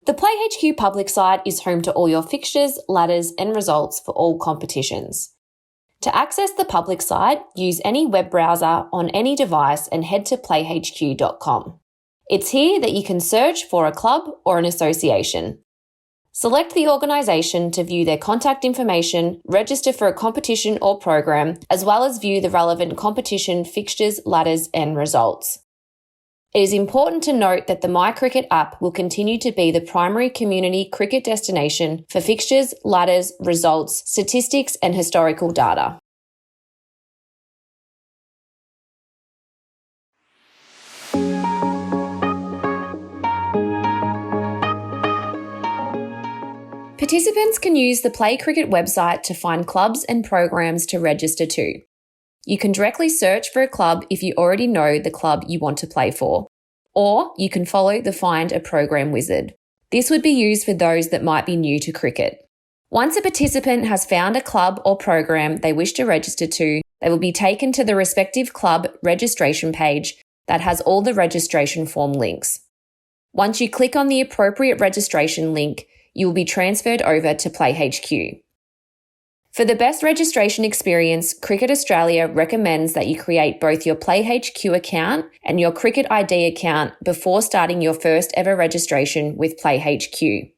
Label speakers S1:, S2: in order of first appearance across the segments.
S1: The PlayHQ public site is home to all your fixtures, ladders, and results for all competitions. To access the public site, use any web browser on any device and head to playhq.com. It's here that you can search for a club or an association. Select the organisation to view their contact information, register for a competition or program, as well as view the relevant competition fixtures, ladders, and results. It is important to note that the MyCricket app will continue to be the primary community cricket destination for fixtures, ladders, results, statistics, and historical data. Participants can use the PlayCricket website to find clubs and programs to register to. You can directly search for a club if you already know the club you want to play for, or you can follow the Find a Program wizard. This would be used for those that might be new to cricket. Once a participant has found a club or program they wish to register to, they will be taken to the respective club registration page that has all the registration form links. Once you click on the appropriate registration link, you will be transferred over to PlayHQ. For the best registration experience, Cricket Australia recommends that you create both your PlayHQ account and your Cricket ID account before starting your first ever registration with PlayHQ.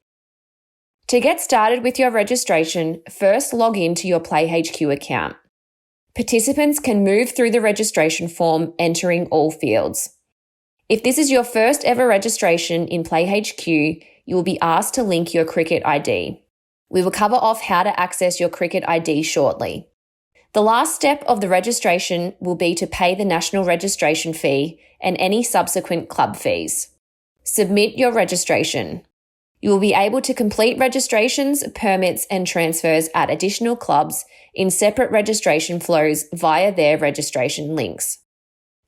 S1: To get started with your registration, first log in to your PlayHQ account. Participants can move through the registration form entering all fields. If this is your first ever registration in PlayHQ, you will be asked to link your Cricket ID. We will cover off how to access your Cricket ID shortly. The last step of the registration will be to pay the national registration fee and any subsequent club fees. Submit your registration. You will be able to complete registrations, permits, and transfers at additional clubs in separate registration flows via their registration links.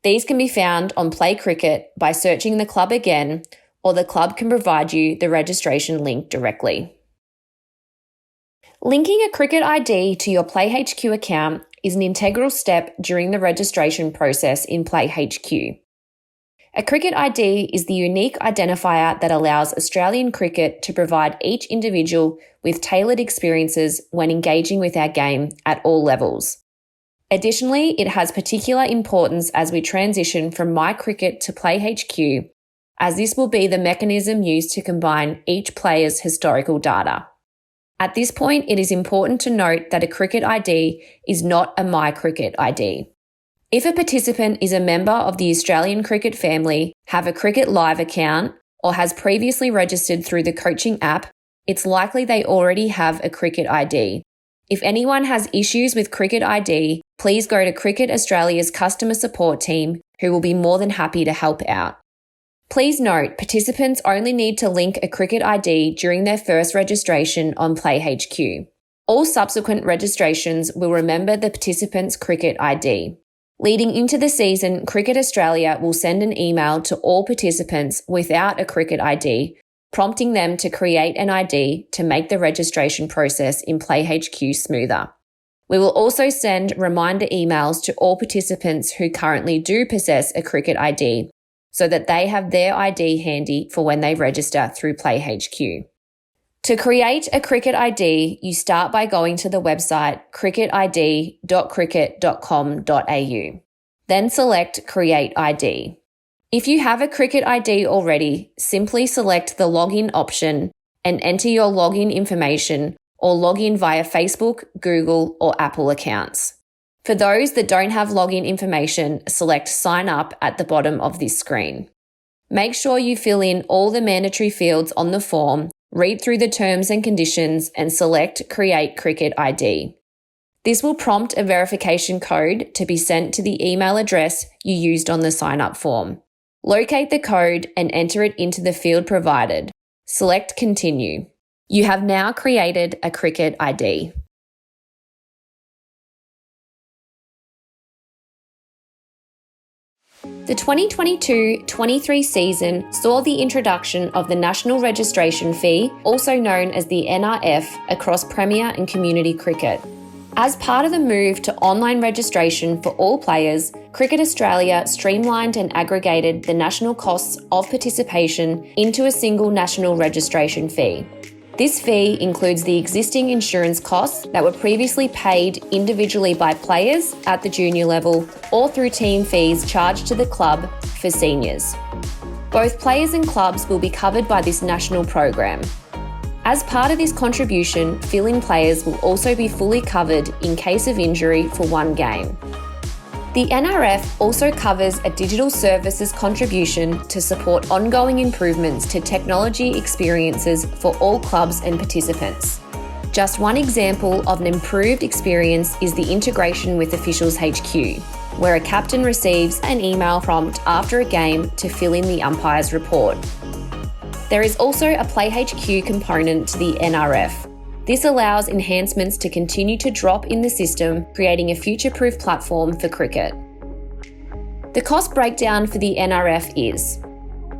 S1: These can be found on PlayCricket by searching the club again, or the club can provide you the registration link directly. Linking a Cricket ID to your PlayHQ account is an integral step during the registration process in PlayHQ. A Cricket ID is the unique identifier that allows Australian cricket to provide each individual with tailored experiences when engaging with our game at all levels. Additionally, it has particular importance as we transition from MyCricket to PlayHQ, as this will be the mechanism used to combine each player's historical data. At this point, it is important to note that a Cricket ID is not a MyCricket ID. If a participant is a member of the Australian cricket family, have a Cricket Live account, or has previously registered through the coaching app, it's likely they already have a Cricket ID. If anyone has issues with Cricket ID, please go to Cricket Australia's customer support team, who will be more than happy to help out. Please note, participants only need to link a Cricket ID during their first registration on PlayHQ. All subsequent registrations will remember the participant's Cricket ID. Leading into the season, Cricket Australia will send an email to all participants without a Cricket ID, prompting them to create an ID to make the registration process in PlayHQ smoother. We will also send reminder emails to all participants who currently do possess a Cricket ID, so that they have their ID handy for when they register through PlayHQ. To create a Cricket ID, you start by going to the website cricketid.cricket.com.au. Then select Create ID. If you have a Cricket ID already, simply select the Login option and enter your login information or log in via Facebook, Google, or Apple accounts. For those that don't have login information, select Sign Up at the bottom of this screen. Make sure you fill in all the mandatory fields on the form, read through the terms and conditions, and select Create Cricket ID. This will prompt a verification code to be sent to the email address you used on the sign-up form. Locate the code and enter it into the field provided. Select Continue. You have now created a Cricket ID. The 2022-23 season saw the introduction of the National Registration Fee, also known as the NRF, across Premier and Community Cricket. As part of the move to online registration for all players, Cricket Australia streamlined and aggregated the national costs of participation into a single national registration fee. This fee includes the existing insurance costs that were previously paid individually by players at the junior level or through team fees charged to the club for seniors. Both players and clubs will be covered by this national program. As part of this contribution, fill-in players will also be fully covered in case of injury for one game. The NRF also covers a digital services contribution to support ongoing improvements to technology experiences for all clubs and participants. Just one example of an improved experience is the integration with Officials HQ, where a captain receives an email prompt after a game to fill in the umpire's report. There is also a PlayHQ component to the NRF. This allows enhancements to continue to drop in the system, creating a future-proof platform for cricket. The cost breakdown for the NRF is: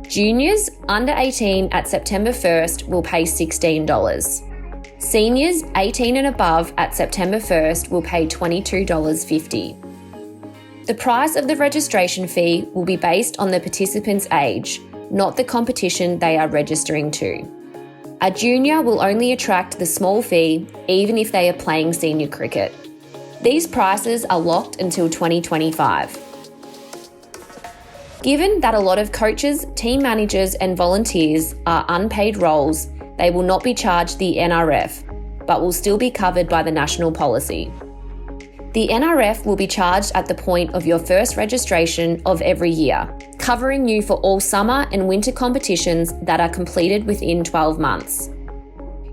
S1: juniors under 18 at September 1st will pay $16. Seniors 18 and above at September 1st will pay $22.50. The price of the registration fee will be based on the participant's age, not the competition they are registering to. A junior will only attract the small fee even if they are playing senior cricket. These prices are locked until 2025. Given that a lot of coaches, team managers and volunteers are unpaid roles, they will not be charged the NRF, but will still be covered by the national policy. The NRF will be charged at the point of your first registration of every year, covering you for all summer and winter competitions that are completed within 12 months.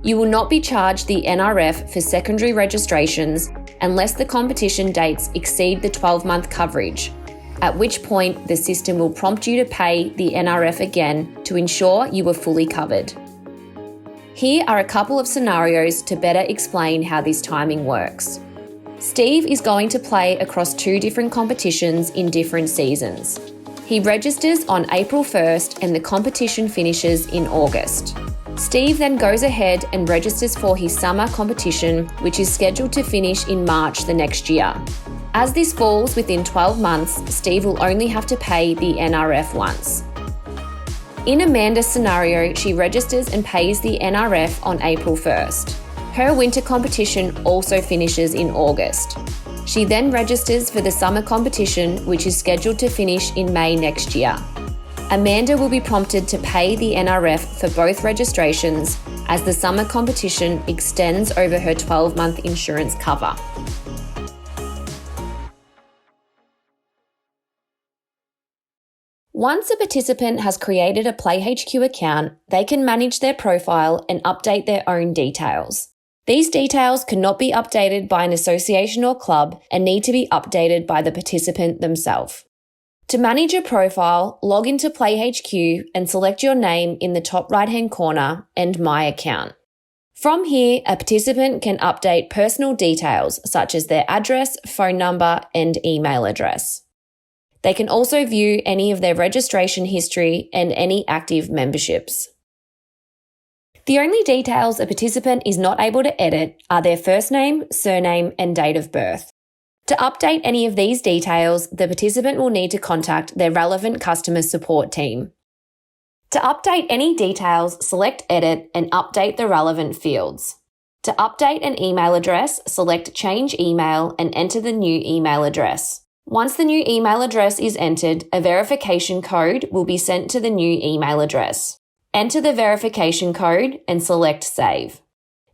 S1: You will not be charged the NRF for secondary registrations unless the competition dates exceed the 12-month coverage, at which point the system will prompt you to pay the NRF again to ensure you are fully covered. Here are a couple of scenarios to better explain how this timing works. Steve is going to play across 2 different competitions in different seasons. He registers on April 1st and the competition finishes in August. Steve then goes ahead and registers for his summer competition, which is scheduled to finish in March the next year. As this falls within 12 months, Steve will only have to pay the NRF once. In Amanda's scenario, she registers and pays the NRF on April 1st. Her winter competition also finishes in August. She then registers for the summer competition, which is scheduled to finish in May next year. Amanda will be prompted to pay the NRF for both registrations as the summer competition extends over her 12-month insurance cover. Once a participant has created a PlayHQ account, they can manage their profile and update their own details. These details cannot be updated by an association or club and need to be updated by the participant themselves. To manage your profile, log into PlayHQ and select your name in the top right-hand corner and My Account. From here, a participant can update personal details such as their address, phone number, and email address. They can also view any of their registration history and any active memberships. The only details a participant is not able to edit are their first name, surname, and date of birth. To update any of these details, the participant will need to contact their relevant customer support team. To update any details, select Edit and update the relevant fields. To update an email address, select Change Email and enter the new email address. Once the new email address is entered, a verification code will be sent to the new email address. Enter the verification code and select Save.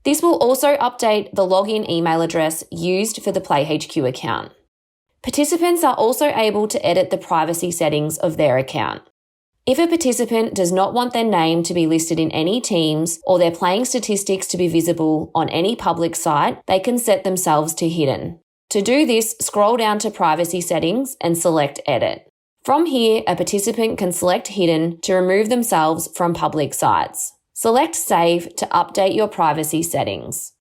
S1: This will also update the login email address used for the PlayHQ account. Participants are also able to edit the privacy settings of their account. If a participant does not want their name to be listed in any teams or their playing statistics to be visible on any public site, they can set themselves to hidden. To do this, scroll down to Privacy Settings and select Edit. From here, a participant can select Hidden to remove themselves from public sites. Select Save to update your privacy settings.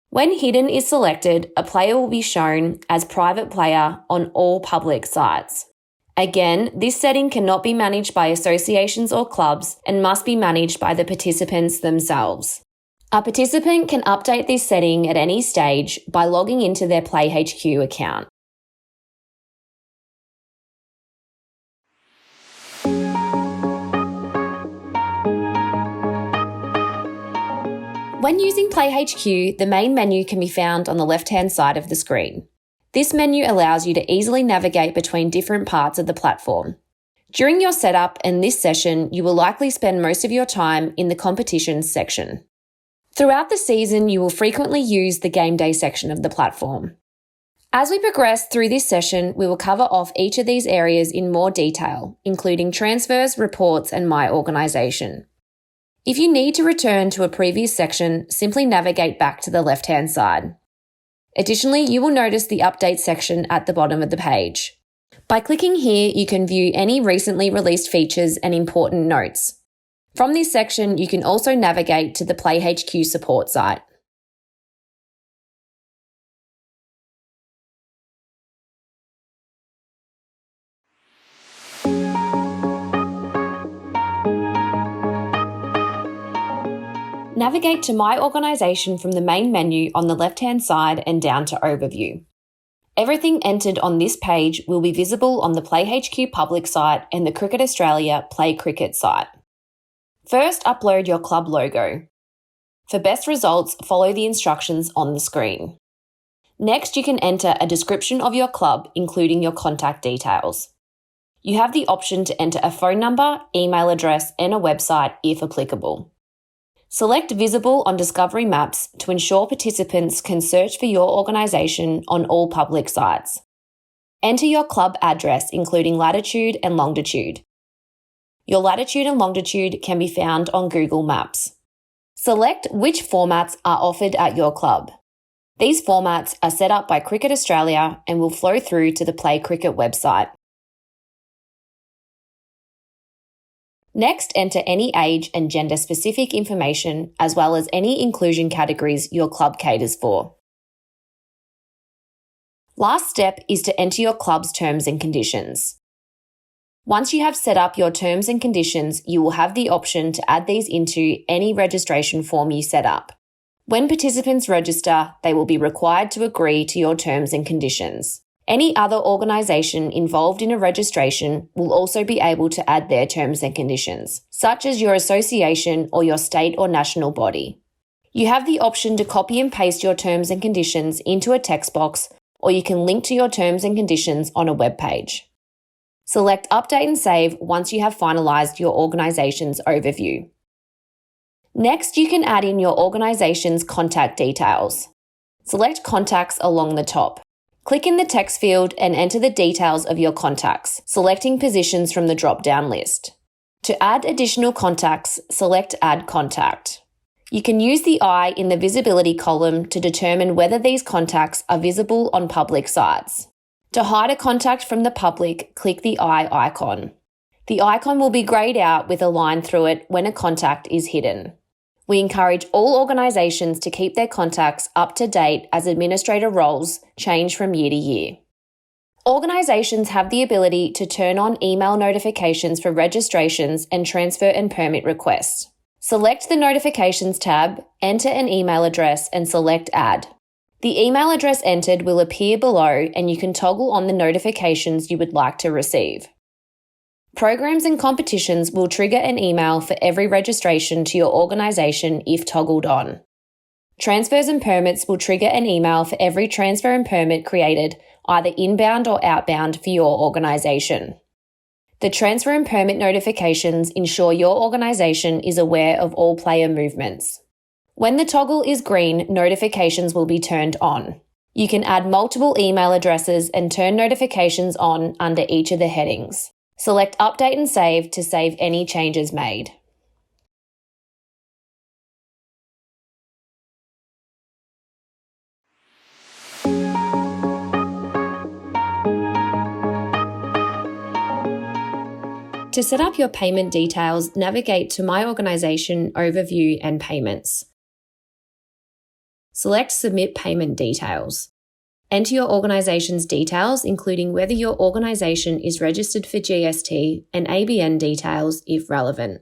S1: When Hidden is selected, a player will be shown as Private Player on all public sites. Again, this setting cannot be managed by associations or clubs and must be managed by the participants themselves. A participant can update this setting at any stage by logging into their PlayHQ account. When using PlayHQ, the main menu can be found on the left-hand side of the screen. This menu allows you to easily navigate between different parts of the platform. During your setup and this session, you will likely spend most of your time in the competitions section. Throughout the season, you will frequently use the game day section of the platform. As we progress through this session, we will cover off each of these areas in more detail, including transfers, reports, and My Organisation. If you need to return to a previous section, simply navigate back to the left-hand side. Additionally, you will notice the Update section at the bottom of the page. By clicking here, you can view any recently released features and important notes. From this section, you can also navigate to the PlayHQ support site. Navigate to My Organisation from the main menu on the left-hand side and down to Overview. Everything entered on this page will be visible on the PlayHQ public site and the Cricket Australia PlayCricket site. First, upload your club logo. For best results, follow the instructions on the screen. Next, you can enter a description of your club, including your contact details. You have the option to enter a phone number, email address, and a website if applicable. Select Visible on Discovery Maps to ensure participants can search for your organisation on all public sites. Enter your club address, including latitude and longitude. Your latitude and longitude can be found on Google Maps. Select which formats are offered at your club. These formats are set up by Cricket Australia and will flow through to the PlayCricket website. Next, enter any age and gender-specific information as well as any inclusion categories your club caters for. Last step is to enter your club's terms and conditions. Once you have set up your terms and conditions, you will have the option to add these into any registration form you set up. When participants register, they will be required to agree to your terms and conditions. Any other organisation involved in a registration will also be able to add their terms and conditions, such as your association or your state or national body. You have the option to copy and paste your terms and conditions into a text box, or you can link to your terms and conditions on a web page. Select Update and Save once you have finalised your organisation's overview. Next, you can add in your organisation's contact details. Select Contacts along the top. Click in the text field and enter the details of your contacts, selecting positions from the drop-down list. To add additional contacts, select Add Contact. You can use the eye in the visibility column to determine whether these contacts are visible on public sites. To hide a contact from the public, click the eye icon. The icon will be greyed out with a line through it when a contact is hidden. We encourage all organisations to keep their contacts up to date as administrator roles change from year to year. Organisations have the ability to turn on email notifications for registrations and transfer and permit requests. Select the Notifications tab, enter an email address and select Add. The email address entered will appear below and you can toggle on the notifications you would like to receive. Programs and competitions will trigger an email for every registration to your organisation if toggled on. Transfers and permits will trigger an email for every transfer and permit created, either inbound or outbound for your organisation. The transfer and permit notifications ensure your organisation is aware of all player movements. When the toggle is green, notifications will be turned on. You can add multiple email addresses and turn notifications on under each of the headings. Select Update and Save to save any changes made. To set up your payment details, navigate to My Organisation, Overview and Payments. Select Submit Payment Details. Enter your organisation's details, including whether your organisation is registered for GST and ABN details if relevant.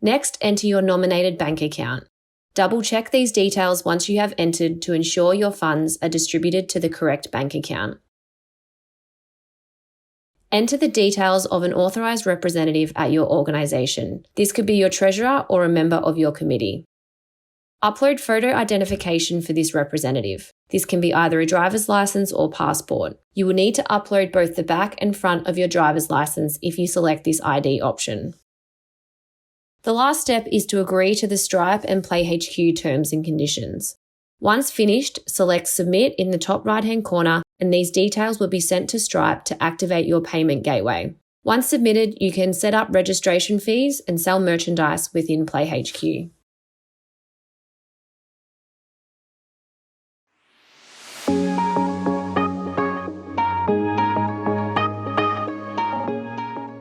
S1: Next, enter your nominated bank account. Double-check these details once you have entered to ensure your funds are distributed to the correct bank account. Enter the details of an authorised representative at your organisation. This could be your treasurer or a member of your committee. Upload photo identification for this representative. This can be either a driver's licence or passport. You will need to upload both the back and front of your driver's licence if you select this ID option. The last step is to agree to the Stripe and PlayHQ terms and conditions. Once finished, select Submit in the top right-hand corner, and these details will be sent to Stripe to activate your payment gateway. Once submitted, you can set up registration fees and sell merchandise within PlayHQ.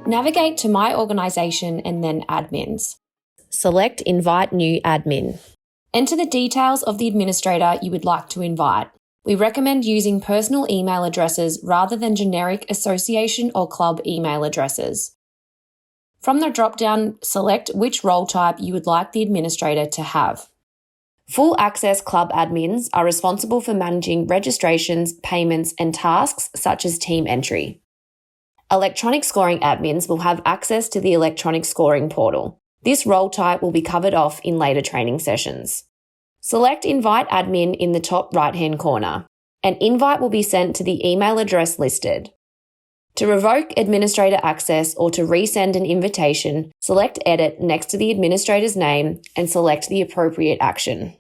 S1: Navigate to My Organisation and then Admins. Select Invite New Admin. Enter the details of the administrator you would like to invite. We recommend using personal email addresses rather than generic association or club email addresses. From the drop-down, select which role type you would like the administrator to have. Full access club admins are responsible for managing registrations, payments, and tasks such as team entry. Electronic scoring admins will have access to the electronic scoring portal. This role type will be covered off in later training sessions. Select Invite Admin in the top right-hand corner. An invite will be sent to the email address listed. To revoke administrator access or to resend an invitation, select Edit next to the administrator's name and select the appropriate action.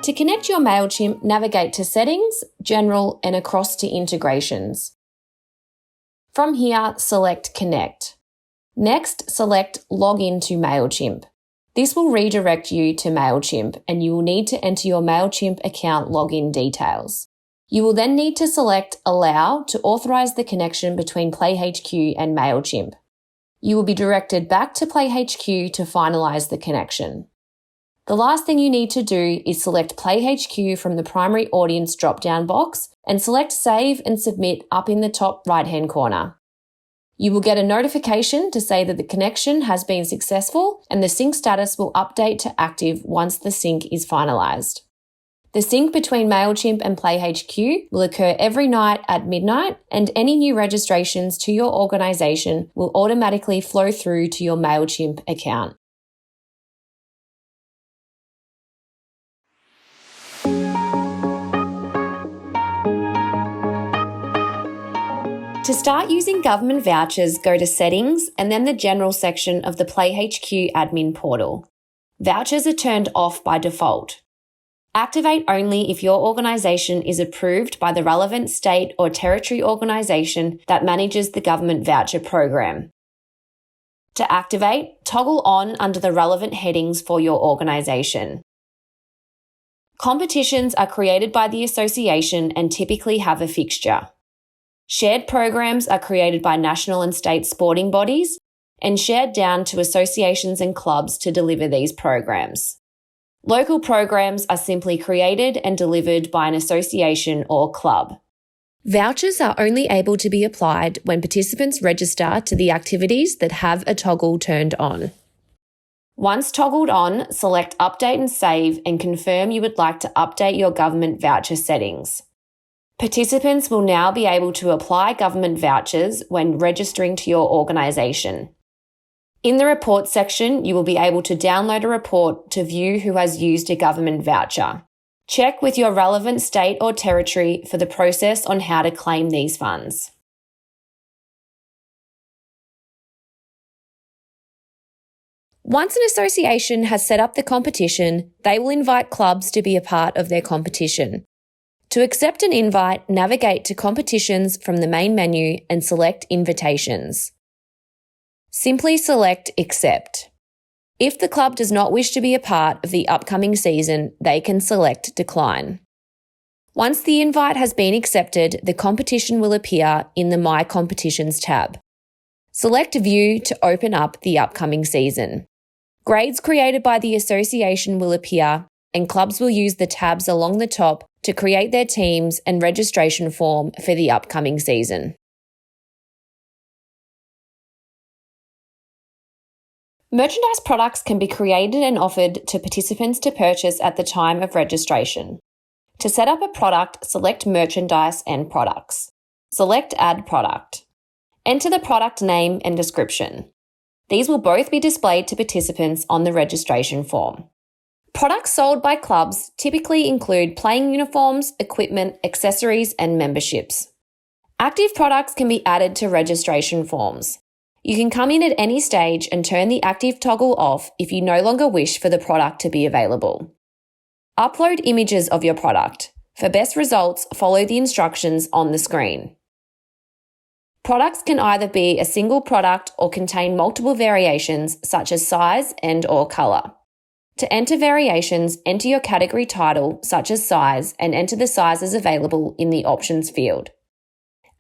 S1: To connect your Mailchimp, navigate to Settings, General, and across to Integrations. From here, select Connect. Next, select Log in to Mailchimp. This will redirect you to Mailchimp, and you will need to enter your Mailchimp account login details. You will then need to select Allow to authorize the connection between PlayHQ and Mailchimp. You will be directed back to PlayHQ to finalize the connection. The last thing you need to do is select PlayHQ from the primary audience drop-down box and select Save and Submit up in the top right-hand corner. You will get a notification to say that the connection has been successful and the sync status will update to active once the sync is finalized. The sync between Mailchimp and PlayHQ will occur every night at midnight, and any new registrations to your organization will automatically flow through to your Mailchimp account. To start using government vouchers, go to Settings and then the General section of the PlayHQ admin portal. Vouchers are turned off by default. Activate only if your organisation is approved by the relevant state or territory organisation that manages the government voucher program. To activate, toggle on under the relevant headings for your organisation. Competitions are created by the association and typically have a fixture. Shared programs are created by national and state sporting bodies and shared down to associations and clubs to deliver these programs. Local programs are simply created and delivered by an association or club. Vouchers are only able to be applied when participants register to the activities that have a toggle turned on. Once toggled on, select Update and Save and confirm you would like to update your government voucher settings. Participants will now be able to apply government vouchers when registering to your organisation. In the Report section, you will be able to download a report to view who has used a government voucher. Check with your relevant state or territory for the process on how to claim these funds. Once an association has set up the competition, they will invite clubs to be a part of their competition. To accept an invite, navigate to Competitions from the main menu and select Invitations. Simply select Accept. If the club does not wish to be a part of the upcoming season, they can select Decline. Once the invite has been accepted, the competition will appear in the My Competitions tab. Select View to open up the upcoming season. Grades created by the association will appear, and clubs will use the tabs along the top to create their teams and registration form for the upcoming season. Merchandise products can be created and offered to participants to purchase at the time of registration. To set up a product, select Merchandise and Products. Select Add Product. Enter the product name and description. These will both be displayed to participants on the registration form. Products sold by clubs typically include playing uniforms, equipment, accessories, and memberships. Active products can be added to registration forms. You can come in at any stage and turn the active toggle off if you no longer wish for the product to be available. Upload images of your product. For best results, follow the instructions on the screen. Products can either be a single product or contain multiple variations such as size and/or colour. To enter variations, enter your category title such as size and enter the sizes available in the options field.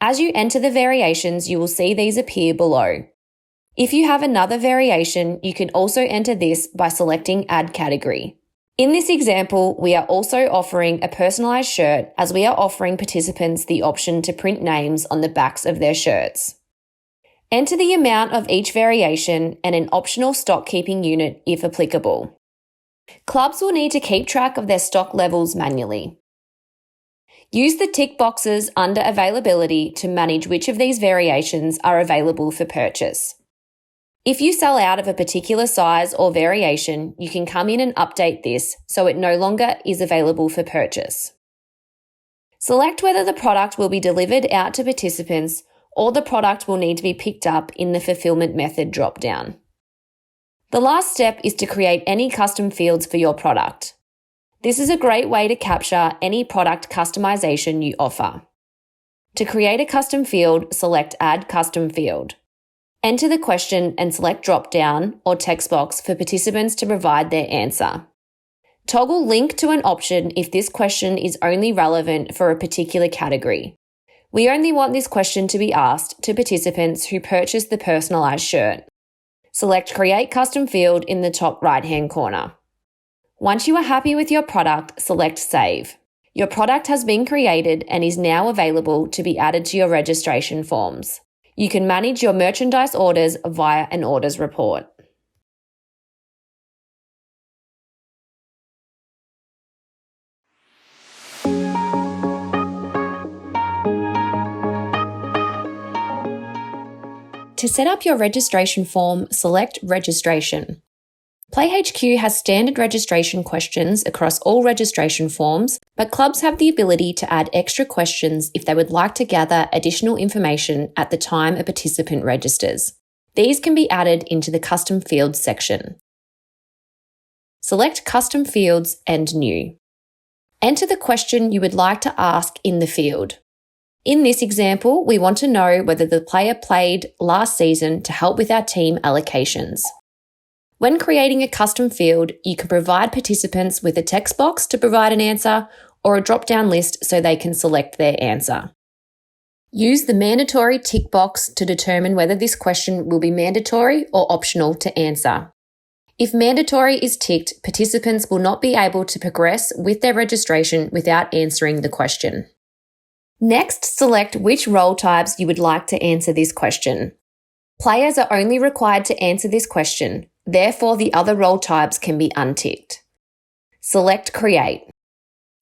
S1: As you enter the variations, you will see these appear below. If you have another variation, you can also enter this by selecting Add Category. In this example, we are also offering a personalised shirt as we are offering participants the option to print names on the backs of their shirts. Enter the amount of each variation and an optional stock keeping unit if applicable. Clubs will need to keep track of their stock levels manually. Use the tick boxes under Availability to manage which of these variations are available for purchase. If you sell out of a particular size or variation, you can come in and update this so it no longer is available for purchase. Select whether the product will be delivered out to participants or the product will need to be picked up in the fulfillment method drop-down. The last step is to create any custom fields for your product. This is a great way to capture any product customization you offer. To create a custom field, select Add Custom Field. Enter the question and select drop-down or text box for participants to provide their answer. Toggle Link to an option if this question is only relevant for a particular category. We only want this question to be asked to participants who purchase the personalised shirt. Select Create Custom Field in the top right-hand corner. Once you are happy with your product, select Save. Your product has been created and is now available to be added to your registration forms. You can manage your merchandise orders via an orders report. To set up your registration form, select Registration. PlayHQ has standard registration questions across all registration forms, but clubs have the ability to add extra questions if they would like to gather additional information at the time a participant registers. These can be added into the Custom Fields section. Select Custom Fields and New. Enter the question you would like to ask in the field. In this example, we want to know whether the player played last season to help with our team allocations. When creating a custom field, you can provide participants with a text box to provide an answer or a drop-down list so they can select their answer. Use the mandatory tick box to determine whether this question will be mandatory or optional to answer. If mandatory is ticked, participants will not be able to progress with their registration without answering the question. Next, select which role types you would like to answer this question. Players are only required to answer this question, therefore the other role types can be unticked. Select Create.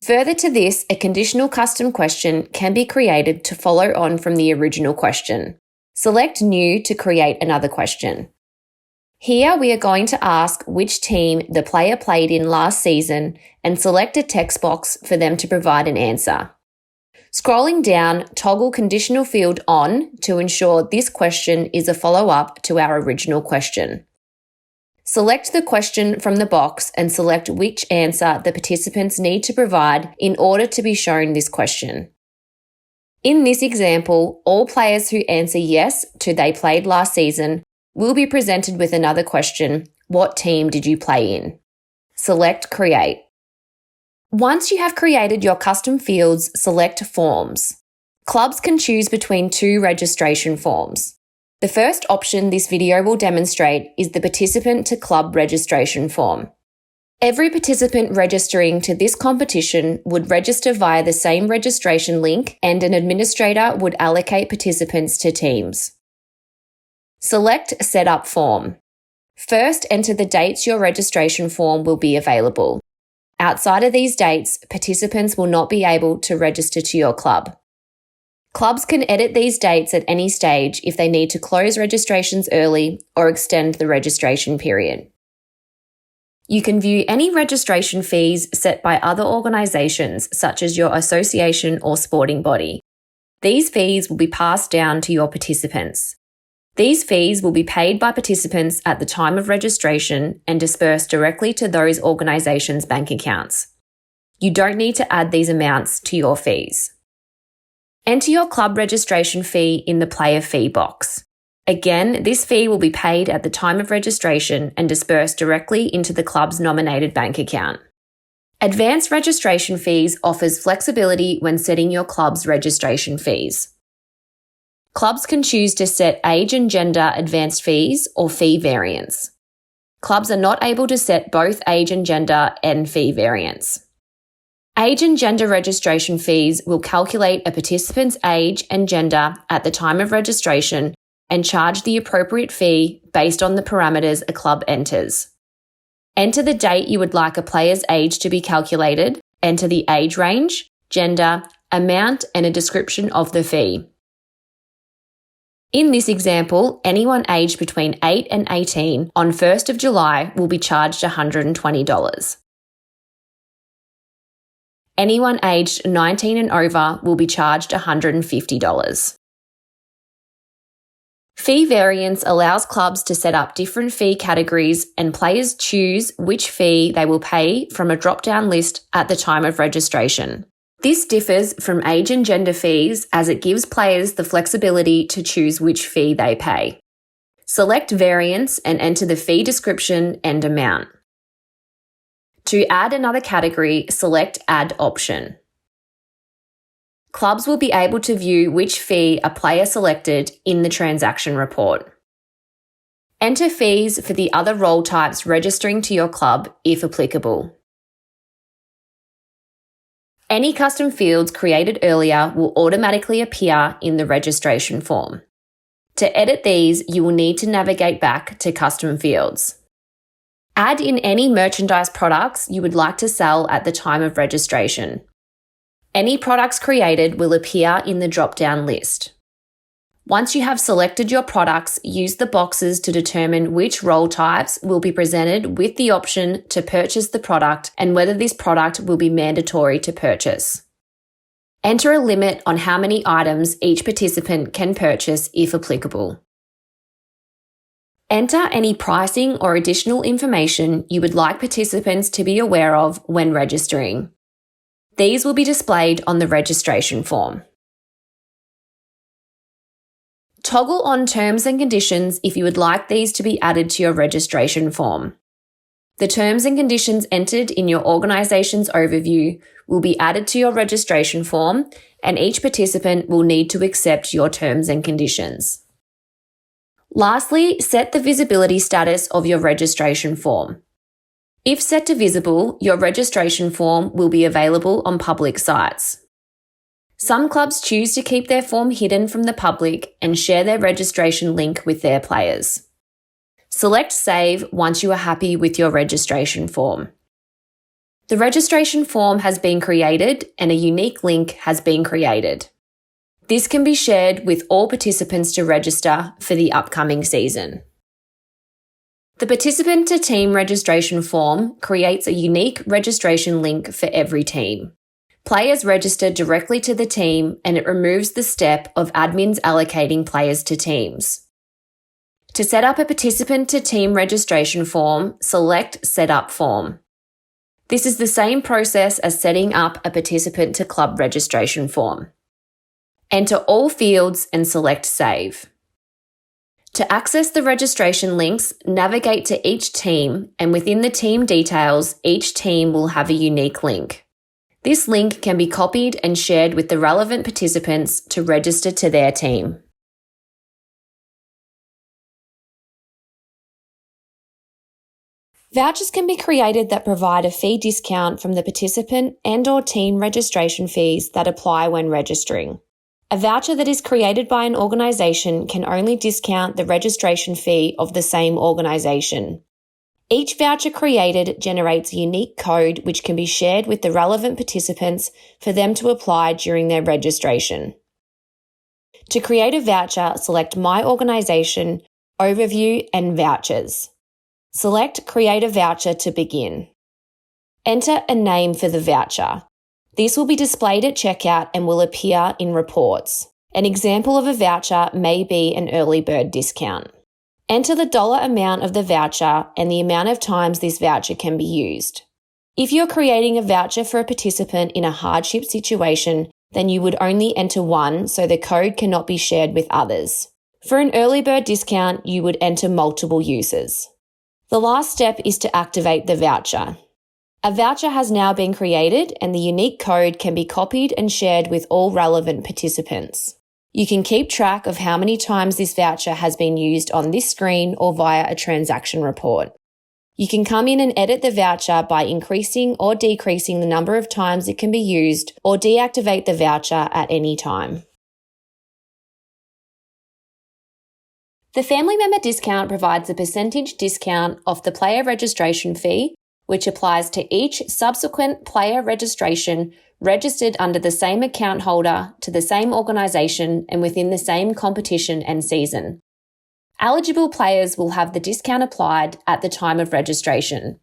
S1: Further to this, a conditional custom question can be created to follow on from the original question. Select New to create another question. Here we are going to ask which team the player played in last season and select a text box for them to provide an answer. Scrolling down, toggle Conditional Field on to ensure this question is a follow-up to our original question. Select the question from the box and select which answer the participants need to provide in order to be shown this question. In this example, all players who answer yes to they played last season will be presented with another question, what team did you play in? Select Create. Once you have created your custom fields, select Forms. Clubs can choose between two registration forms. The first option this video will demonstrate is the participant to club registration form. Every participant registering to this competition would register via the same registration link, and an administrator would allocate participants to teams. Select Setup Form. First, enter the dates your registration form will be available. Outside of these dates, participants will not be able to register to your club. Clubs can edit these dates at any stage if they need to close registrations early or extend the registration period. You can view any registration fees set by other organisations, such as your association or sporting body. These fees will be passed down to your participants. These fees will be paid by participants at the time of registration and dispersed directly to those organisations' bank accounts. You don't need to add these amounts to your fees. Enter your club registration fee in the player fee box. Again, this fee will be paid at the time of registration and dispersed directly into the club's nominated bank account. Advanced registration fees offers flexibility when setting your club's registration fees. Clubs can choose to set age and gender advanced fees or fee variants. Clubs are not able to set both age and gender and fee variants. Age and gender registration fees will calculate a participant's age and gender at the time of registration and charge the appropriate fee based on the parameters a club enters. Enter the date you would like a player's age to be calculated, enter the age range, gender, amount, and a description of the fee. In this example, anyone aged between 8 and 18 on 1st of July will be charged $120. Anyone aged 19 and over will be charged $150. Fee variance allows clubs to set up different fee categories, and players choose which fee they will pay from a drop-down list at the time of registration. This differs from age and gender fees as it gives players the flexibility to choose which fee they pay. Select variance and enter the fee description and amount. To add another category, select Add option. Clubs will be able to view which fee a player selected in the transaction report. Enter fees for the other role types registering to your club if applicable. Any custom fields created earlier will automatically appear in the registration form. To edit these, you will need to navigate back to Custom Fields. Add in any merchandise products you would like to sell at the time of registration. Any products created will appear in the drop-down list. Once you have selected your products, use the boxes to determine which role types will be presented with the option to purchase the product and whether this product will be mandatory to purchase. Enter a limit on how many items each participant can purchase if applicable. Enter any pricing or additional information you would like participants to be aware of when registering. These will be displayed on the registration form. Toggle on terms and conditions if you would like these to be added to your registration form. The terms and conditions entered in your organisation's overview will be added to your registration form, and each participant will need to accept your terms and conditions. Lastly, set the visibility status of your registration form. If set to visible, your registration form will be available on public sites. Some clubs choose to keep their form hidden from the public and share their registration link with their players. Select Save once you are happy with your registration form. The registration form has been created and a unique link has been created. This can be shared with all participants to register for the upcoming season. The participant to team registration form creates a unique registration link for every team. Players register directly to the team, and it removes the step of admins allocating players to teams. To set up a participant to team registration form, select Setup Form. This is the same process as setting up a participant to club registration form. Enter all fields and select Save. To access the registration links, navigate to each team, and within the team details, each team will have a unique link. This link can be copied and shared with the relevant participants to register to their team. Vouchers can be created that provide a fee discount from the participant and/or team registration fees that apply when registering. A voucher that is created by an organisation can only discount the registration fee of the same organisation. Each voucher created generates a unique code which can be shared with the relevant participants for them to apply during their registration. To create a voucher, select My Organisation, Overview and Vouchers. Select Create a Voucher to begin. Enter a name for the voucher. This will be displayed at checkout and will appear in reports. An example of a voucher may be an early bird discount. Enter the dollar amount of the voucher and the amount of times this voucher can be used. If you're creating a voucher for a participant in a hardship situation, then you would only enter one so the code cannot be shared with others. For an early bird discount, you would enter multiple uses. The last step is to activate the voucher. A voucher has now been created and the unique code can be copied and shared with all relevant participants. You can keep track of how many times this voucher has been used on this screen or via a transaction report. You can come in and edit the voucher by increasing or decreasing the number of times it can be used or deactivate the voucher at any time. The family member discount provides a percentage discount off the player registration fee, which applies to each subsequent player registration registered under the same account holder to the same organisation and within the same competition and season. Eligible players will have the discount applied at the time of registration.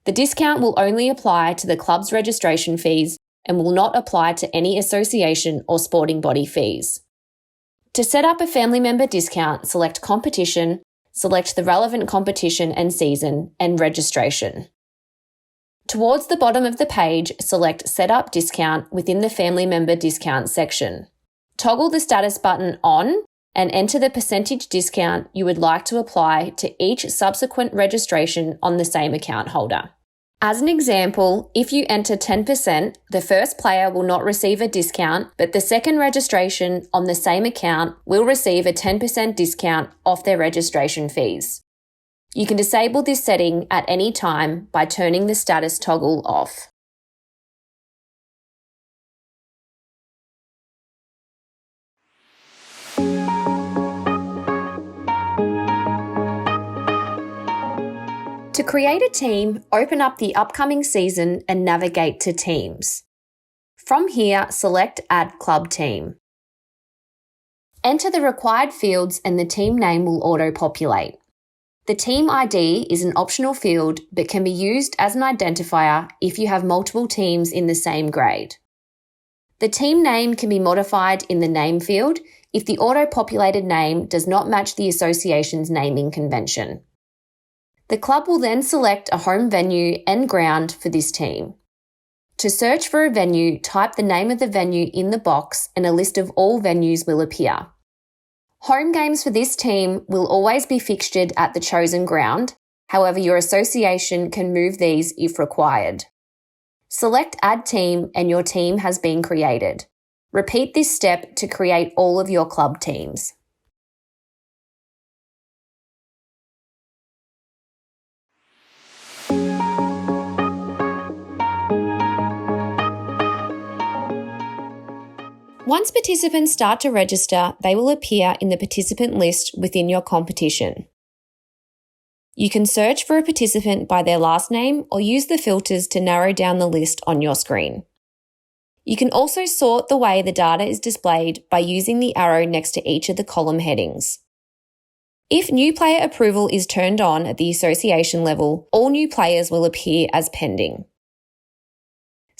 S1: The discount will only apply to the club's registration fees and will not apply to any association or sporting body fees. To set up a family member discount, select Competition, select the relevant competition and season, and Registration. Towards the bottom of the page, select Set Up Discount within the Family Member Discount section. Toggle the status button on and enter the percentage discount you would like to apply to each subsequent registration on the same account holder. As an example, if you enter 10%, the first player will not receive a discount, but the second registration on the same account will receive a 10% discount off their registration fees. You can disable this setting at any time by turning the status toggle off. To create a team, open up the upcoming season and navigate to Teams. From here, select Add Club Team. Enter the required fields and the team name will auto-populate. The team ID is an optional field but can be used as an identifier if you have multiple teams in the same grade. The team name can be modified in the name field if the auto-populated name does not match the association's naming convention. The club will then select a home venue and ground for this team. To search for a venue, type the name of the venue in the box and a list of all venues will appear. Home games for this team will always be fixtured at the chosen ground, however your association can move these if required. Select Add Team and your team has been created. Repeat this step to create all of your club teams. Once participants start to register, they will appear in the participant list within your competition. You can search for a participant by their last name or use the filters to narrow down the list on your screen. You can also sort the way the data is displayed by using the arrow next to each of the column headings. If new player approval is turned on at the association level, all new players will appear as pending.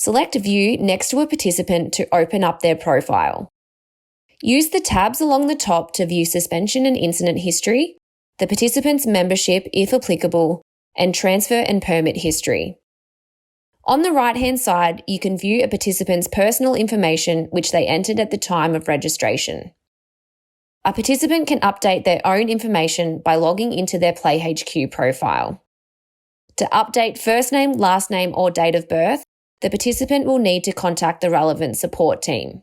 S1: Select View next to a participant to open up their profile. Use the tabs along the top to view suspension and incident history, the participant's membership if applicable, and transfer and permit history. On the right-hand side, you can view a participant's personal information which they entered at the time of registration. A participant can update their own information by logging into their PlayHQ profile. To update first name, last name, or date of birth, the participant will need to contact the relevant support team.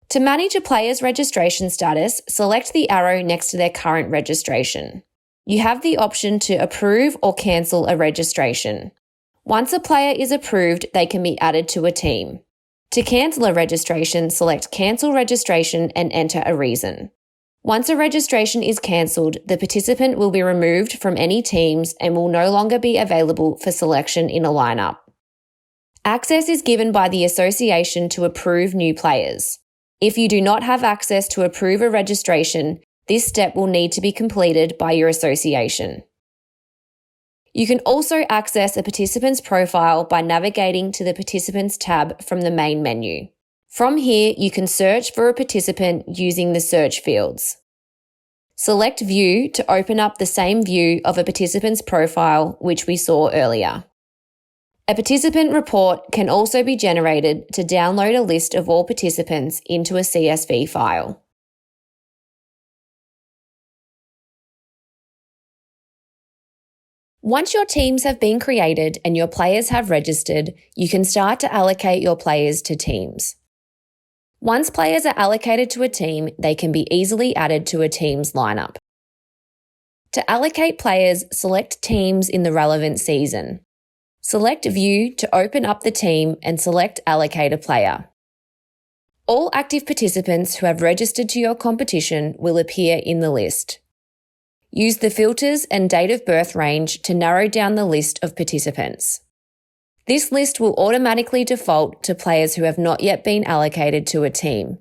S1: To manage a player's registration status, select the arrow next to their current registration. You have the option to approve or cancel a registration. Once a player is approved, they can be added to a team. To cancel a registration, select Cancel Registration and enter a reason. Once a registration is cancelled, the participant will be removed from any teams and will no longer be available for selection in a lineup. Access is given by the association to approve new players. If you do not have access to approve a registration, this step will need to be completed by your association. You can also access a participant's profile by navigating to the Participants tab from the main menu. From here, you can search for a participant using the search fields. Select View to open up the same view of a participant's profile, which we saw earlier. A participant report can also be generated to download a list of all participants into a CSV file. Once your teams have been created and your players have registered, you can start to allocate your players to teams. Once players are allocated to a team, they can be easily added to a team's lineup. To allocate players, select teams in the relevant season. Select View to open up the team and select Allocate a player. All active participants who have registered to your competition will appear in the list. Use the filters and date of birth range to narrow down the list of participants. This list will automatically default to players who have not yet been allocated to a team.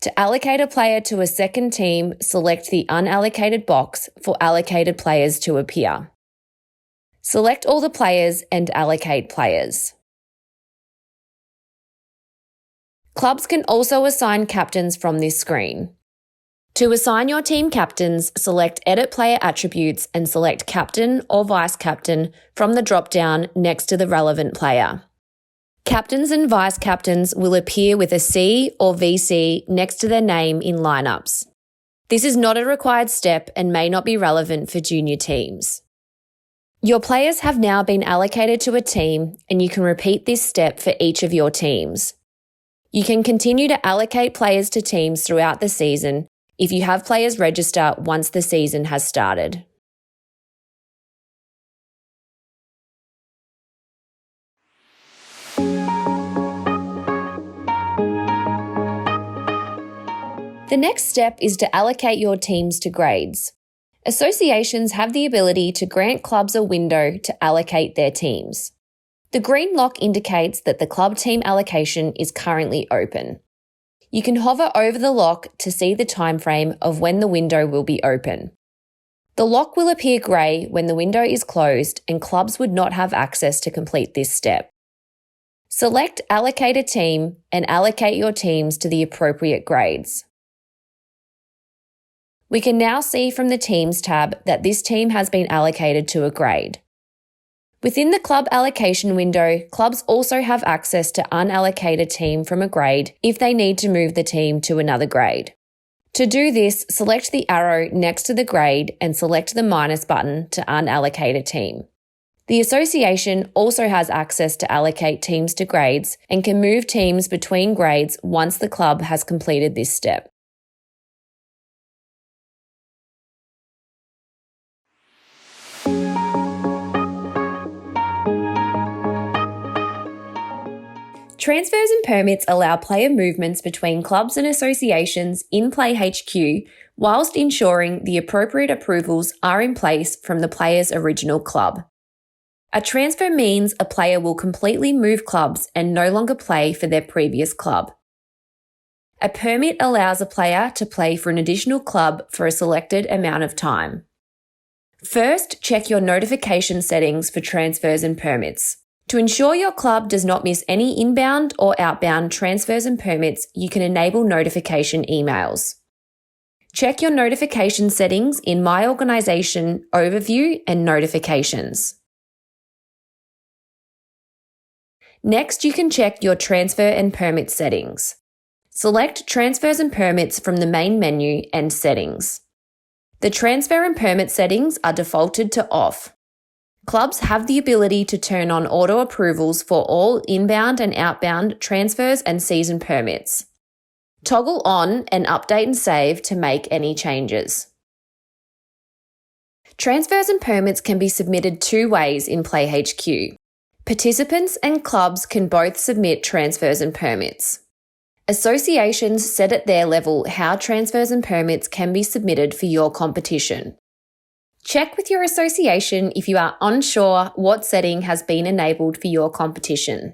S1: To allocate a player to a second team, select the unallocated box for allocated players to appear. Select all the players and allocate players. Clubs can also assign captains from this screen. To assign your team captains, select Edit Player Attributes and select Captain or Vice Captain from the drop-down next to the relevant player. Captains and Vice Captains will appear with a C or VC next to their name in lineups. This is not a required step and may not be relevant for junior teams. Your players have now been allocated to a team and you can repeat this step for each of your teams. You can continue to allocate players to teams throughout the season if you have players register once the season has started. The next step is to allocate your teams to grades. Associations have the ability to grant clubs a window to allocate their teams. The green lock indicates that the club team allocation is currently open. You can hover over the lock to see the timeframe of when the window will be open. The lock will appear grey when the window is closed and clubs would not have access to complete this step. Select Allocate a Team and allocate your teams to the appropriate grades. We can now see from the Teams tab that this team has been allocated to a grade. Within the club allocation window, clubs also have access to unallocate a team from a grade if they need to move the team to another grade. To do this, select the arrow next to the grade and select the minus button to unallocate a team. The association also has access to allocate teams to grades and can move teams between grades once the club has completed this step. Transfers and permits allow player movements between clubs and associations in PlayHQ whilst ensuring the appropriate approvals are in place from the player's original club. A transfer means a player will completely move clubs and no longer play for their previous club. A permit allows a player to play for an additional club for a selected amount of time. First, check your notification settings for transfers and permits. To ensure your club does not miss any inbound or outbound transfers and permits, you can enable notification emails. Check your notification settings in My Organisation, Overview and Notifications. Next, you can check your transfer and permit settings. Select Transfers and Permits from the main menu and Settings. The transfer and permit settings are defaulted to off. Clubs have the ability to turn on auto approvals for all inbound and outbound transfers and season permits. Toggle on and update and save to make any changes. Transfers and permits can be submitted two ways in PlayHQ. Participants and clubs can both submit transfers and permits. Associations set at their level how transfers and permits can be submitted for your competition. Check with your association if you are unsure what setting has been enabled for your competition.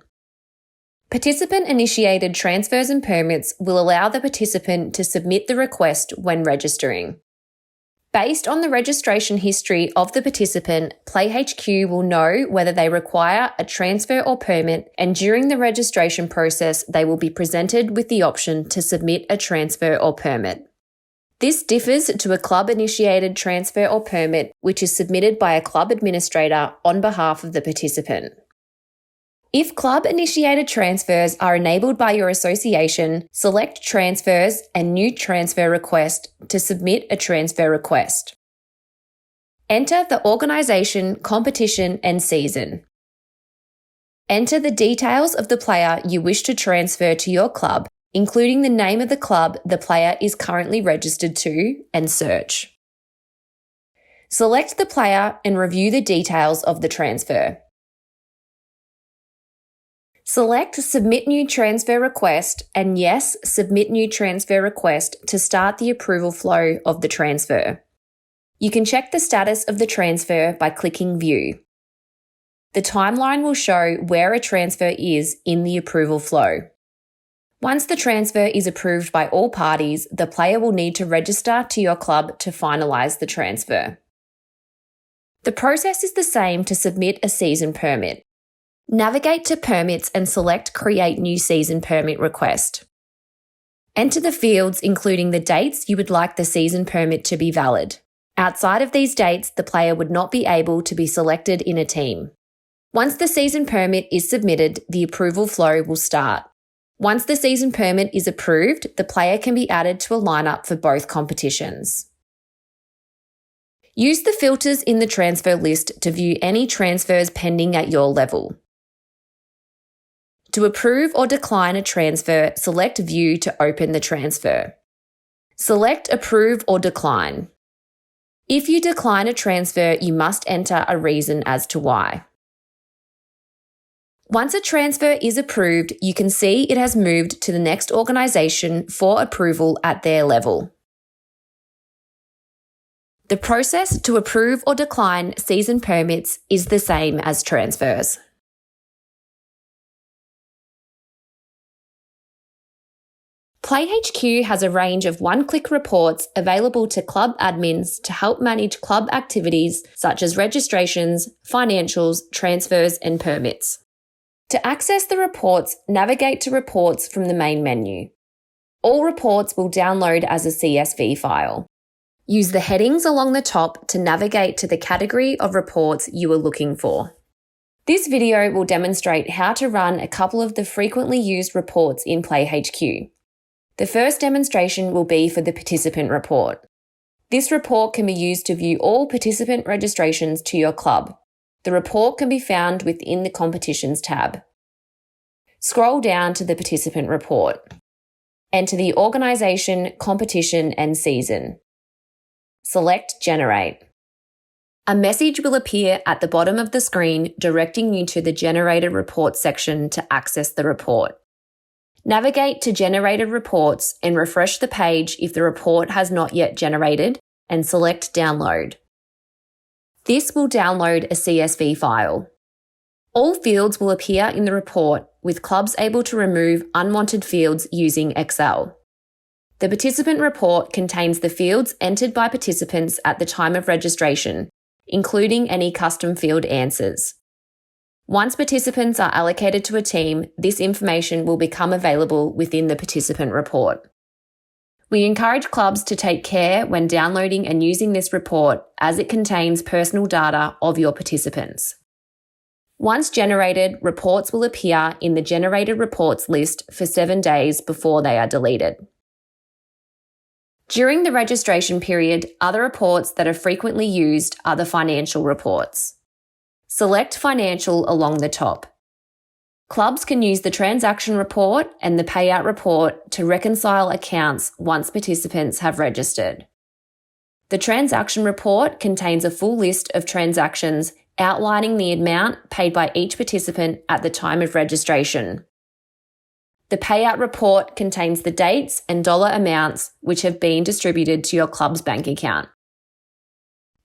S1: Participant-initiated transfers and permits will allow the participant to submit the request when registering. Based on the registration history of the participant, PlayHQ will know whether they require a transfer or permit, and during the registration process, they will be presented with the option to submit a transfer or permit. This differs to a club-initiated transfer or permit, which is submitted by a club administrator on behalf of the participant. If club-initiated transfers are enabled by your association, select Transfers and New Transfer Request to submit a transfer request. Enter the organisation, competition and season. Enter the details of the player you wish to transfer to your club, including the name of the club the player is currently registered to, and search. Select the player and review the details of the transfer. Select Submit New Transfer Request and Yes, Submit New Transfer Request to start the approval flow of the transfer. You can check the status of the transfer by clicking View. The timeline will show where a transfer is in the approval flow. Once the transfer is approved by all parties, the player will need to register to your club to finalise the transfer. The process is the same to submit a season permit. Navigate to Permits and select Create New Season Permit Request. Enter the fields including the dates you would like the season permit to be valid. Outside of these dates, the player would not be able to be selected in a team. Once the season permit is submitted, the approval flow will start. Once the season permit is approved, the player can be added to a lineup for both competitions. Use the filters in the transfer list to view any transfers pending at your level. To approve or decline a transfer, select View to open the transfer. Select Approve or Decline. If you decline a transfer, you must enter a reason as to why. Once a transfer is approved, you can see it has moved to the next organisation for approval at their level. The process to approve or decline season permits is the same as transfers. PlayHQ has a range of one-click reports available to club admins to help manage club activities such as registrations, financials, transfers and permits. To access the reports, navigate to Reports from the main menu. All reports will download as a CSV file. Use the headings along the top to navigate to the category of reports you are looking for. This video will demonstrate how to run a couple of the frequently used reports in PlayHQ. The first demonstration will be for the participant report. This report can be used to view all participant registrations to your club. The report can be found within the Competitions tab. Scroll down to the participant report. Enter the organisation, competition and season. Select Generate. A message will appear at the bottom of the screen directing you to the Generated Reports section to access the report. Navigate to Generated Reports and refresh the page if the report has not yet generated and select Download. This will download a CSV file. All fields will appear in the report, with clubs able to remove unwanted fields using Excel. The participant report contains the fields entered by participants at the time of registration, including any custom field answers. Once participants are allocated to a team, this information will become available within the participant report. We encourage clubs to take care when downloading and using this report as it contains personal data of your participants. Once generated, reports will appear in the Generated Reports list for 7 days before they are deleted. During the registration period, other reports that are frequently used are the financial reports. Select Financial along the top. Clubs can use the transaction report and the payout report to reconcile accounts once participants have registered. The transaction report contains a full list of transactions outlining the amount paid by each participant at the time of registration. The payout report contains the dates and dollar amounts which have been distributed to your club's bank account.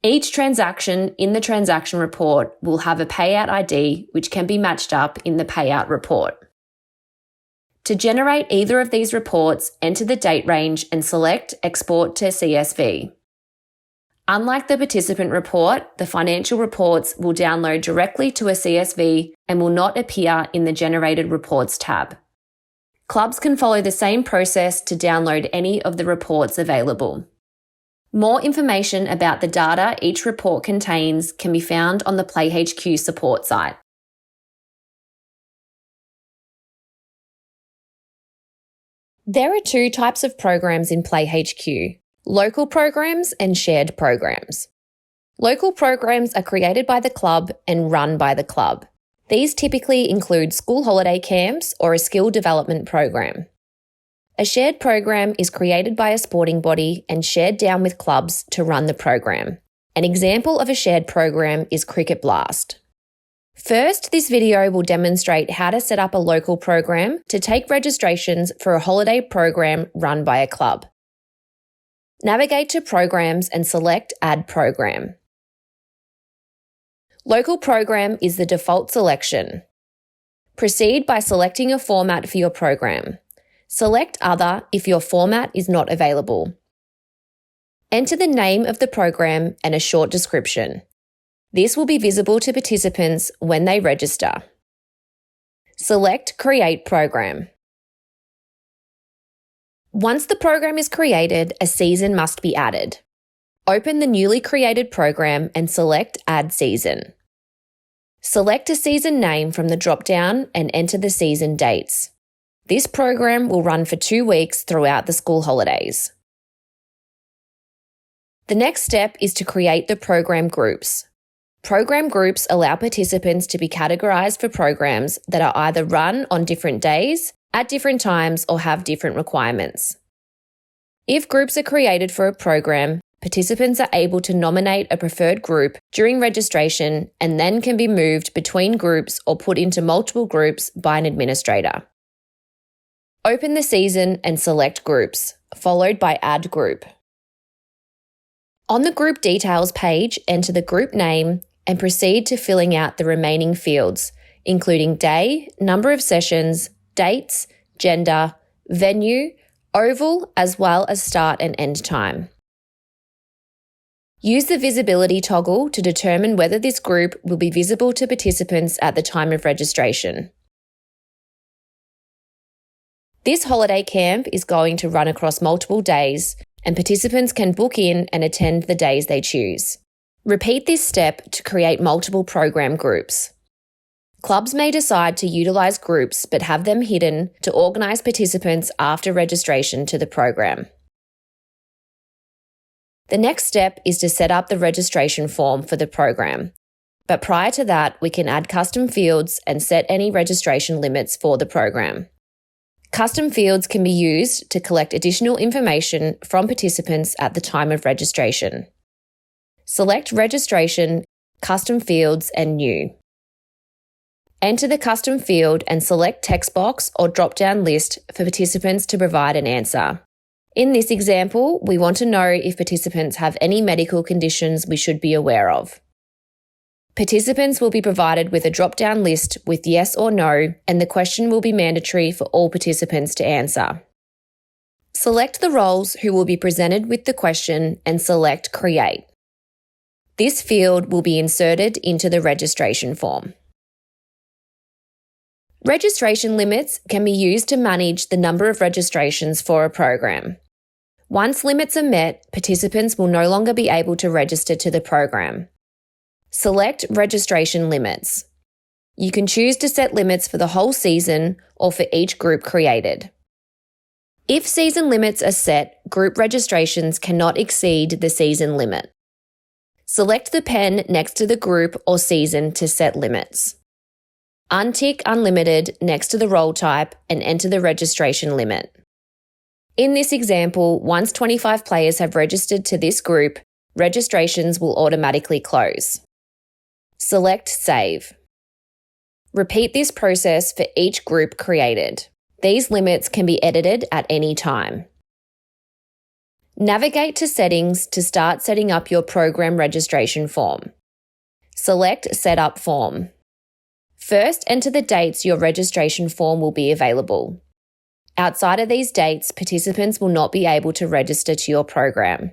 S1: Each transaction in the transaction report will have a payout ID which can be matched up in the payout report. To generate either of these reports, enter the date range and select Export to CSV. Unlike the participant report, the financial reports will download directly to a CSV and will not appear in the Generated Reports tab. Clubs can follow the same process to download any of the reports available. More information about the data each report contains can be found on the PlayHQ support site. There are two types of programs in PlayHQ: local programs and shared programs. Local programs are created by the club and run by the club. These typically include school holiday camps or a skill development program. A shared program is created by a sporting body and shared down with clubs to run the program. An example of a shared program is Cricket Blast. First, this video will demonstrate how to set up a local program to take registrations for a holiday program run by a club. Navigate to Programs and select Add Program. Local program is the default selection. Proceed by selecting a format for your program. Select Other if your format is not available. Enter the name of the program and a short description. This will be visible to participants when they register. Select Create Program. Once the program is created, a season must be added. Open the newly created program and select Add Season. Select a season name from the drop-down and enter the season dates. This program will run for 2 weeks throughout the school holidays. The next step is to create the program groups. Program groups allow participants to be categorised for programs that are either run on different days, at different times, or have different requirements. If groups are created for a program, participants are able to nominate a preferred group during registration and then can be moved between groups or put into multiple groups by an administrator. Open the season and select Groups, followed by Add Group. On the Group Details page, enter the group name and proceed to filling out the remaining fields, including day, number of sessions, dates, gender, venue, oval, as well as start and end time. Use the visibility toggle to determine whether this group will be visible to participants at the time of registration. This holiday camp is going to run across multiple days, and participants can book in and attend the days they choose. Repeat this step to create multiple program groups. Clubs may decide to utilise groups but have them hidden to organise participants after registration to the program. The next step is to set up the registration form for the program. But prior to that, we can add custom fields and set any registration limits for the program. Custom fields can be used to collect additional information from participants at the time of registration. Select Registration, Custom Fields and New. Enter the custom field and select text box or drop-down list for participants to provide an answer. In this example, we want to know if participants have any medical conditions we should be aware of. Participants will be provided with a drop-down list with yes or no, and the question will be mandatory for all participants to answer. Select the roles who will be presented with the question and select Create. This field will be inserted into the registration form. Registration limits can be used to manage the number of registrations for a program. Once limits are met, participants will no longer be able to register to the program. Select Registration Limits. You can choose to set limits for the whole season or for each group created. If season limits are set, group registrations cannot exceed the season limit. Select the pen next to the group or season to set limits. Untick Unlimited next to the role type and enter the registration limit. In this example, once 25 players have registered to this group, registrations will automatically close. Select Save. Repeat this process for each group created. These limits can be edited at any time. Navigate to Settings to start setting up your program registration form. Select Set Up Form. First, enter the dates your registration form will be available. Outside of these dates, participants will not be able to register to your program.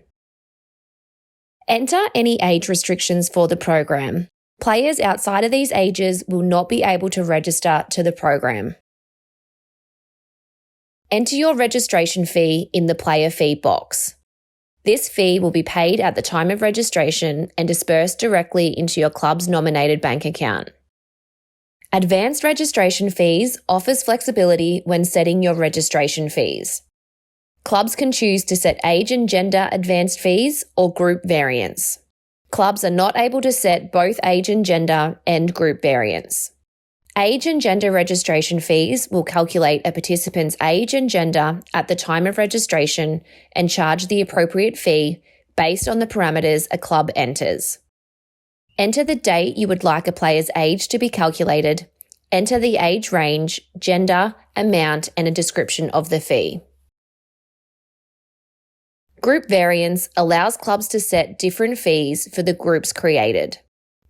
S1: Enter any age restrictions for the program. Players outside of these ages will not be able to register to the program. Enter your registration fee in the player fee box. This fee will be paid at the time of registration and dispersed directly into your club's nominated bank account. Advanced registration fees offers flexibility when setting your registration fees. Clubs can choose to set age and gender advanced fees or group variants. Clubs are not able to set both age and gender and group variants. Age and gender registration fees will calculate a participant's age and gender at the time of registration and charge the appropriate fee based on the parameters a club enters. Enter the date you would like a player's age to be calculated, enter the age range, gender, amount, and a description of the fee. Group variance allows clubs to set different fees for the groups created.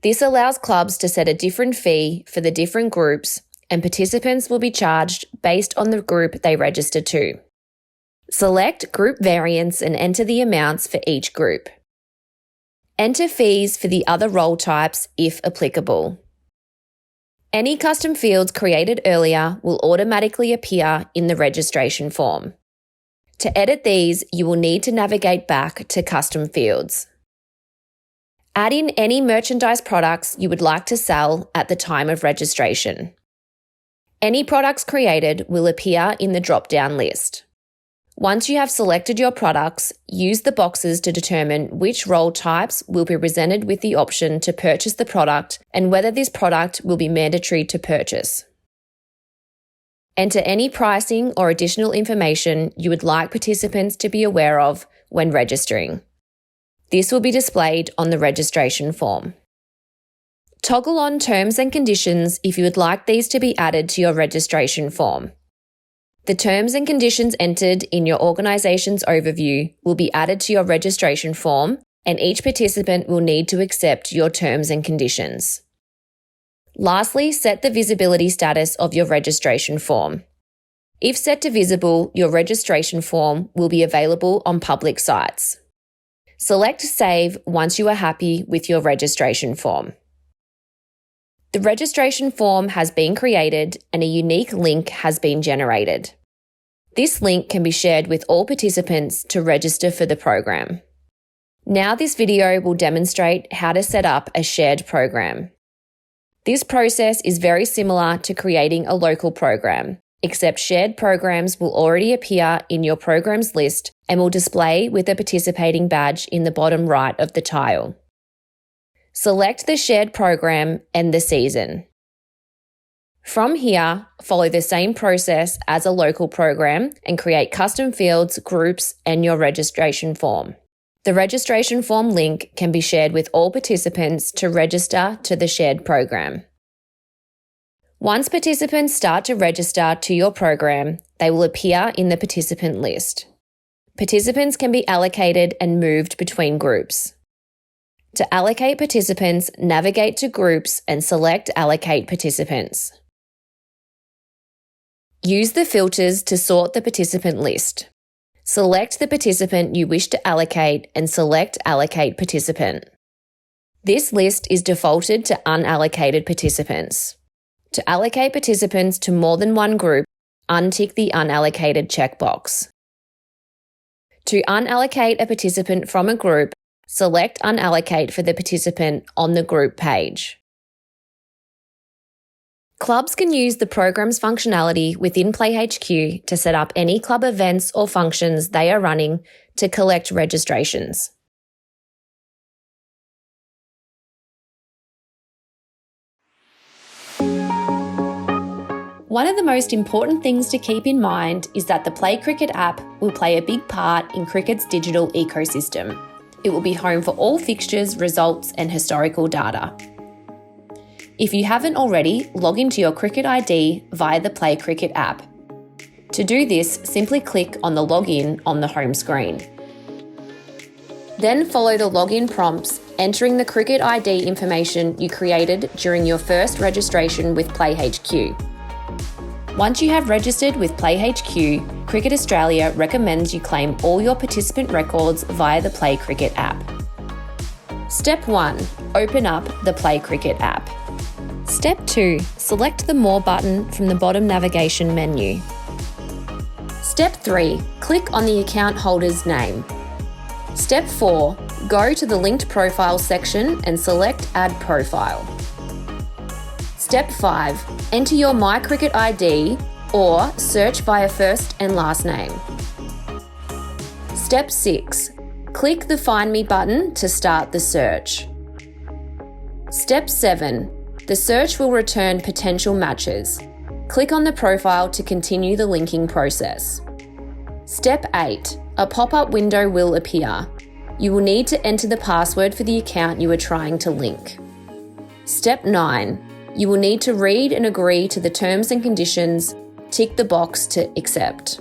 S1: This allows clubs to set a different fee for the different groups, and participants will be charged based on the group they register to. Select Group Variance and enter the amounts for each group. Enter fees for the other role types if applicable. Any custom fields created earlier will automatically appear in the registration form. To edit these, you will need to navigate back to Custom Fields. Add in any merchandise products you would like to sell at the time of registration. Any products created will appear in the drop-down list. Once you have selected your products, use the boxes to determine which role types will be presented with the option to purchase the product and whether this product will be mandatory to purchase. Enter any pricing or additional information you would like participants to be aware of when registering. This will be displayed on the registration form. Toggle on terms and conditions if you would like these to be added to your registration form. The terms and conditions entered in your organisation's overview will be added to your registration form, and each participant will need to accept your terms and conditions. Lastly, set the visibility status of your registration form. If set to visible, your registration form will be available on public sites. Select Save once you are happy with your registration form. The registration form has been created and a unique link has been generated. This link can be shared with all participants to register for the program. Now this video will demonstrate how to set up a shared program. This process is very similar to creating a local program, except shared programs will already appear in your programs list and will display with a participating badge in the bottom right of the tile. Select the shared program and the season. From here, follow the same process as a local program and create custom fields, groups, and your registration form. The registration form link can be shared with all participants to register to the shared program. Once participants start to register to your program, they will appear in the participant list. Participants can be allocated and moved between groups. To allocate participants, navigate to Groups and select Allocate Participants. Use the filters to sort the participant list. Select the participant you wish to allocate and select Allocate Participant. This list is defaulted to unallocated participants. To allocate participants to more than one group, untick the Unallocated checkbox. To unallocate a participant from a group, select Unallocate for the participant on the group page. Clubs can use the program's functionality within PlayHQ to set up any club events or functions they are running to collect registrations. One of the most important things to keep in mind is that the PlayCricket app will play a big part in cricket's digital ecosystem. It will be home for all fixtures, results, and historical data. If you haven't already, log into your Cricket ID via the PlayCricket app. To do this, simply click on the login on the home screen. Then follow the login prompts, entering the Cricket ID information you created during your first registration with PlayHQ. Once you have registered with PlayHQ, Cricket Australia recommends you claim all your participant records via the PlayCricket app. Step 1. Open up the PlayCricket app. Step 2. Select the More button from the bottom navigation menu. Step 3. Click on the account holder's name. Step 4. Go to the linked profile section and select Add Profile. Step 5. Enter your MyCricket ID or search via first and last name. Step 6. Click the Find Me button to start the search. Step 7. The search will return potential matches. Click on the profile to continue the linking process. Step 8. A pop-up window will appear. You will need to enter the password for the account you are trying to link. Step 9. You will need to read and agree to the terms and conditions. Tick the box to accept.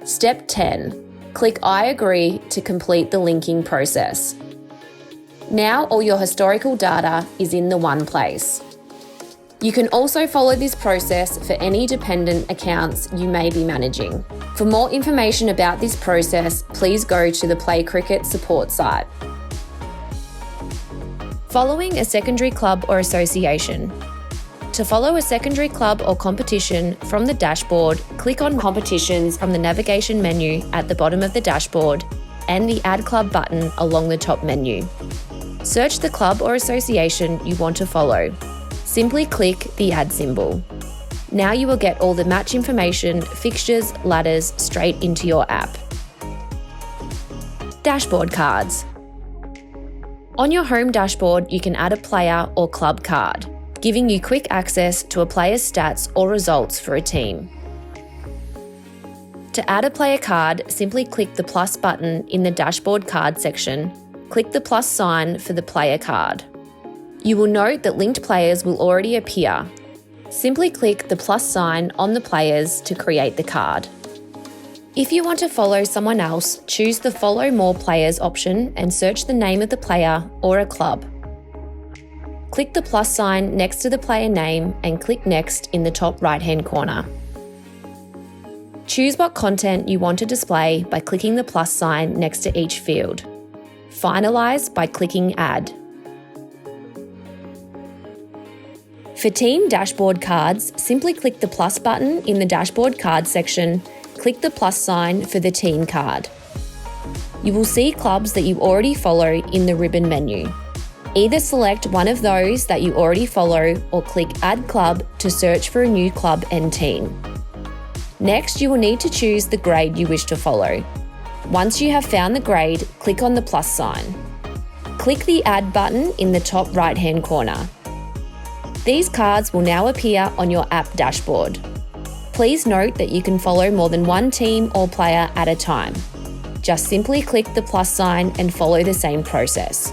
S1: Step 10. Click I agree to complete the linking process. Now all your historical data is in the one place. You can also follow this process for any dependent accounts you may be managing. For more information about this process, please go to the PlayCricket support site. Following a secondary club or association. To follow a secondary club or competition from the dashboard, click on Competitions from the navigation menu at the bottom of the dashboard and the Add Club button along the top menu. Search the club or association you want to follow. Simply click the Add symbol. Now you will get all the match information, fixtures, ladders straight into your app. Dashboard cards. On your home dashboard, you can add a player or club card, giving you quick access to a player's stats or results for a team. To add a player card, simply click the plus button in the dashboard card section. Click the plus sign for the player card. You will note that linked players will already appear. Simply click the plus sign on the players to create the card. If you want to follow someone else, choose the Follow More Players option and search the name of the player or a club. Click the plus sign next to the player name and click Next in the top right-hand corner. Choose what content you want to display by clicking the plus sign next to each field. Finalise by clicking Add. For team dashboard cards, simply click the plus button in the dashboard card section. Click the plus sign for the team card. You will see clubs that you already follow in the ribbon menu. Either select one of those that you already follow or click Add Club to search for a new club and team. Next, you will need to choose the grade you wish to follow. Once you have found the grade, click on the plus sign. Click the Add button in the top right-hand corner. These cards will now appear on your app dashboard. Please note that you can follow more than one team or player at a time. Just simply click the plus sign and follow the same process.